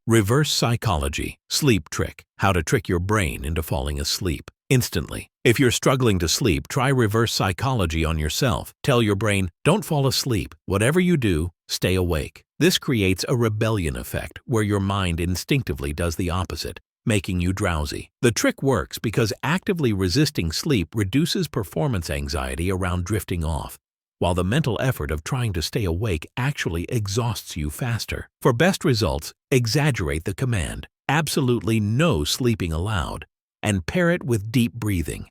Reverse psychology, sleep trick, how to trick your brain into falling asleep instantly. If you're struggling to sleep, try reverse psychology on yourself. Tell your brain, don't fall asleep. Whatever you do, stay awake. This creates a rebellion effect where your mind instinctively does the opposite, making you drowsy. The trick works because actively resisting sleep reduces performance anxiety around drifting off, while the mental effort of trying to stay awake actually exhausts you faster. For best results, exaggerate the command, absolutely no sleeping allowed, and pair it with deep breathing.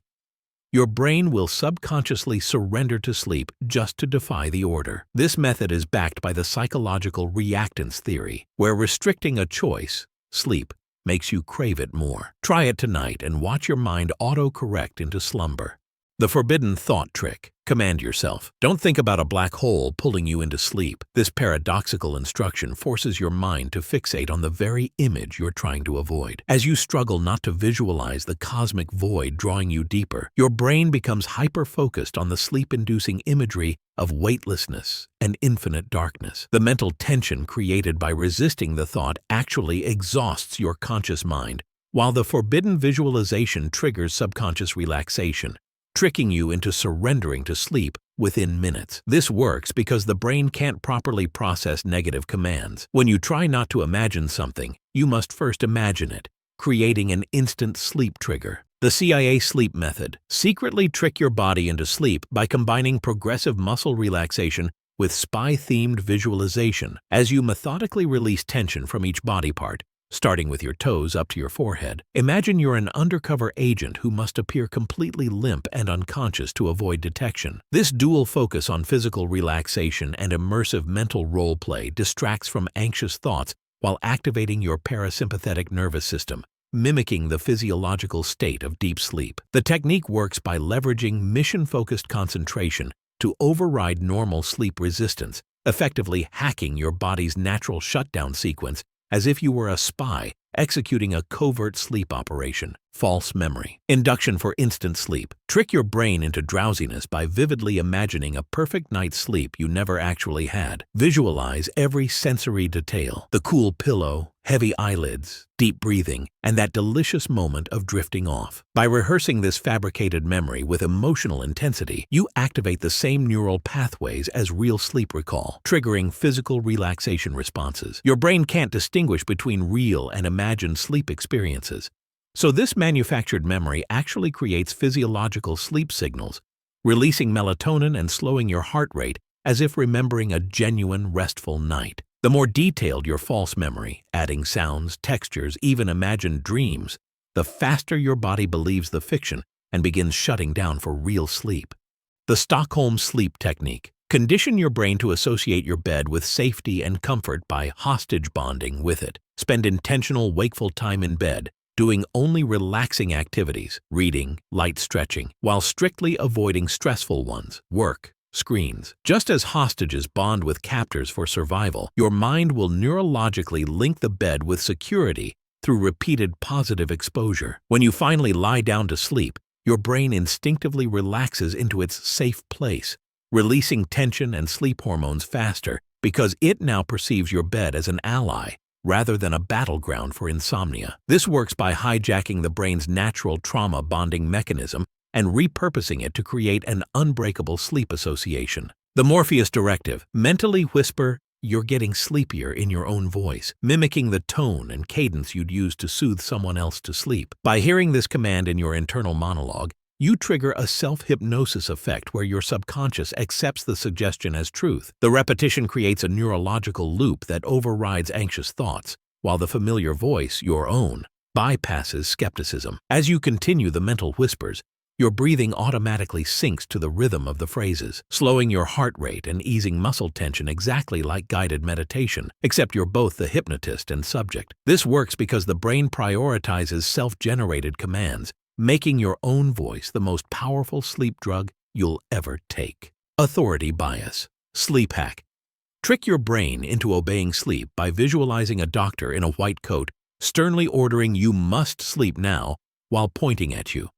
Your brain will subconsciously surrender to sleep just to defy the order. This method is backed by the psychological reactance theory, where restricting a choice, sleep, makes you crave it more. Try it tonight and watch your mind auto-correct into slumber. The forbidden thought trick. Command yourself. Don't think about a black hole pulling you into sleep. This paradoxical instruction forces your mind to fixate on the very image you're trying to avoid. As you struggle not to visualize the cosmic void drawing you deeper, your brain becomes hyper-focused on the sleep-inducing imagery of weightlessness and infinite darkness. The mental tension created by resisting the thought actually exhausts your conscious mind, while the forbidden visualization triggers subconscious relaxation, tricking you into surrendering to sleep within minutes. This works because the brain can't properly process negative commands. When you try not to imagine something, you must first imagine it, creating an instant sleep trigger. The CIA sleep method. Secretly trick your body into sleep by combining progressive muscle relaxation with spy-themed visualization. As you methodically release tension from each body part, starting with your toes up to your forehead, imagine you're an undercover agent who must appear completely limp and unconscious to avoid detection. This dual focus on physical relaxation and immersive mental role play distracts from anxious thoughts while activating your parasympathetic nervous system, mimicking the physiological state of deep sleep. The technique works by leveraging mission-focused concentration to override normal sleep resistance, effectively hacking your body's natural shutdown sequence as if you were a spy executing a covert sleep operation. False memory. Induction for instant sleep. Trick your brain into drowsiness by vividly imagining a perfect night's sleep you never actually had. Visualize every sensory detail: the cool pillow, heavy eyelids, deep breathing, and that delicious moment of drifting off. By rehearsing this fabricated memory with emotional intensity, you activate the same neural pathways as real sleep recall, triggering physical relaxation responses. Your brain can't distinguish between real and imagined sleep experiences, so this manufactured memory actually creates physiological sleep signals, releasing melatonin and slowing your heart rate as if remembering a genuine, restful night. The more detailed your false memory, adding sounds, textures, even imagined dreams, the faster your body believes the fiction and begins shutting down for real sleep. The Stockholm sleep technique. Condition your brain to associate your bed with safety and comfort by hostage bonding with it. Spend intentional wakeful time in bed, doing only relaxing activities, reading, light stretching, while strictly avoiding stressful ones, work, screens. Just as hostages bond with captors for survival, your mind will neurologically link the bed with security through repeated positive exposure. When you finally lie down to sleep, your brain instinctively relaxes into its safe place, releasing tension and sleep hormones faster because it now perceives your bed as an ally rather than a battleground for insomnia. This works by hijacking the brain's natural trauma bonding mechanism and repurposing it to create an unbreakable sleep association. The Morpheus Directive. Mentally whisper, "You're getting sleepier," in your own voice, mimicking the tone and cadence you'd use to soothe someone else to sleep. By hearing this command in your internal monologue, you trigger a self-hypnosis effect where your subconscious accepts the suggestion as truth. The repetition creates a neurological loop that overrides anxious thoughts, while the familiar voice, your own, bypasses skepticism. As you continue the mental whispers, your breathing automatically syncs to the rhythm of the phrases, slowing your heart rate and easing muscle tension exactly like guided meditation, except you're both the hypnotist and subject. This works because the brain prioritizes self-generated commands, making your own voice the most powerful sleep drug you'll ever take. Authority bias. Sleep hack. Trick your brain into obeying sleep by visualizing a doctor in a white coat sternly ordering you must sleep now while pointing at you.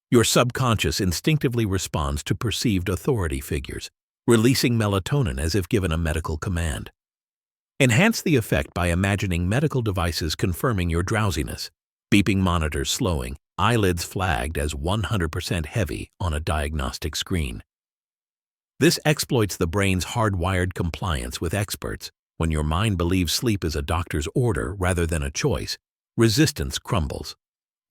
Your subconscious instinctively responds to perceived authority figures, releasing melatonin as if given a medical command. Enhance the effect by imagining medical devices confirming your drowsiness, beeping monitors slowing, eyelids flagged as 100% heavy on a diagnostic screen. This exploits the brain's hardwired compliance with experts. When your mind believes sleep is a doctor's order rather than a choice, resistance crumbles.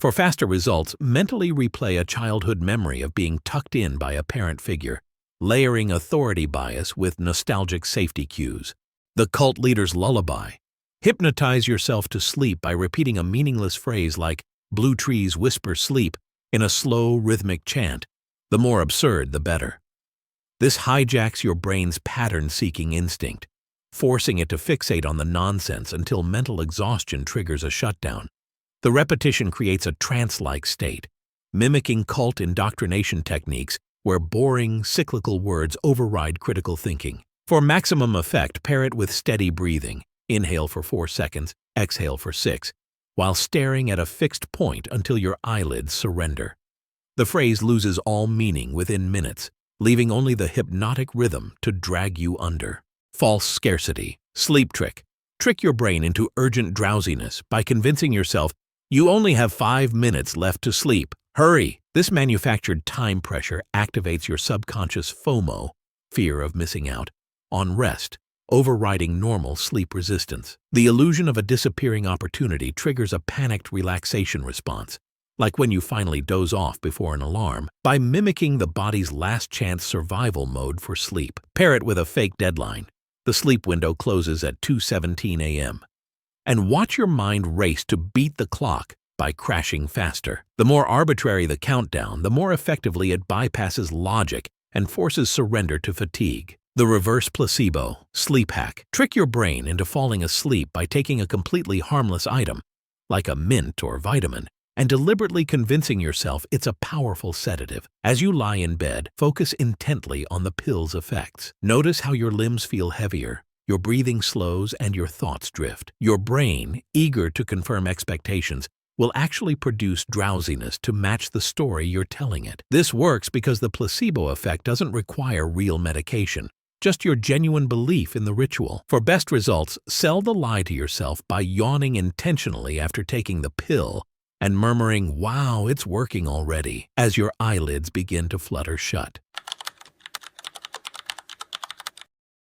For faster results, mentally replay a childhood memory of being tucked in by a parent figure, layering authority bias with nostalgic safety cues. The cult leader's lullaby. Hypnotize yourself to sleep by repeating a meaningless phrase like "blue trees whisper sleep" in a slow, rhythmic chant. The more absurd, the better. This hijacks your brain's pattern-seeking instinct, forcing it to fixate on the nonsense until mental exhaustion triggers a shutdown. The repetition creates a trance-like state, mimicking cult indoctrination techniques where boring, cyclical words override critical thinking. For maximum effect, pair it with steady breathing. Inhale for 4 seconds, exhale for 6, while staring at a fixed point until your eyelids surrender. The phrase loses all meaning within minutes, leaving only the hypnotic rhythm to drag you under. False scarcity. Sleep trick. Trick your brain into urgent drowsiness by convincing yourself you only have 5 minutes left to sleep. Hurry! This manufactured time pressure activates your subconscious FOMO, fear of missing out, on rest, overriding normal sleep resistance. The illusion of a disappearing opportunity triggers a panicked relaxation response, like when you finally doze off before an alarm, by mimicking the body's last chance survival mode for sleep. Pair it with a fake deadline. The sleep window closes at 2:17 a.m. And watch your mind race to beat the clock by crashing faster. The more arbitrary the countdown, the more effectively it bypasses logic and forces surrender to fatigue. The reverse placebo, sleep hack. Trick your brain into falling asleep by taking a completely harmless item, like a mint or vitamin, and deliberately convincing yourself it's a powerful sedative. As you lie in bed, focus intently on the pill's effects. Notice how your limbs feel heavier, your breathing slows, and your thoughts drift. Your brain, eager to confirm expectations, will actually produce drowsiness to match the story you're telling it. This works because the placebo effect doesn't require real medication, just your genuine belief in the ritual. For best results, sell the lie to yourself by yawning intentionally after taking the pill and murmuring, "Wow, it's working already," as your eyelids begin to flutter shut.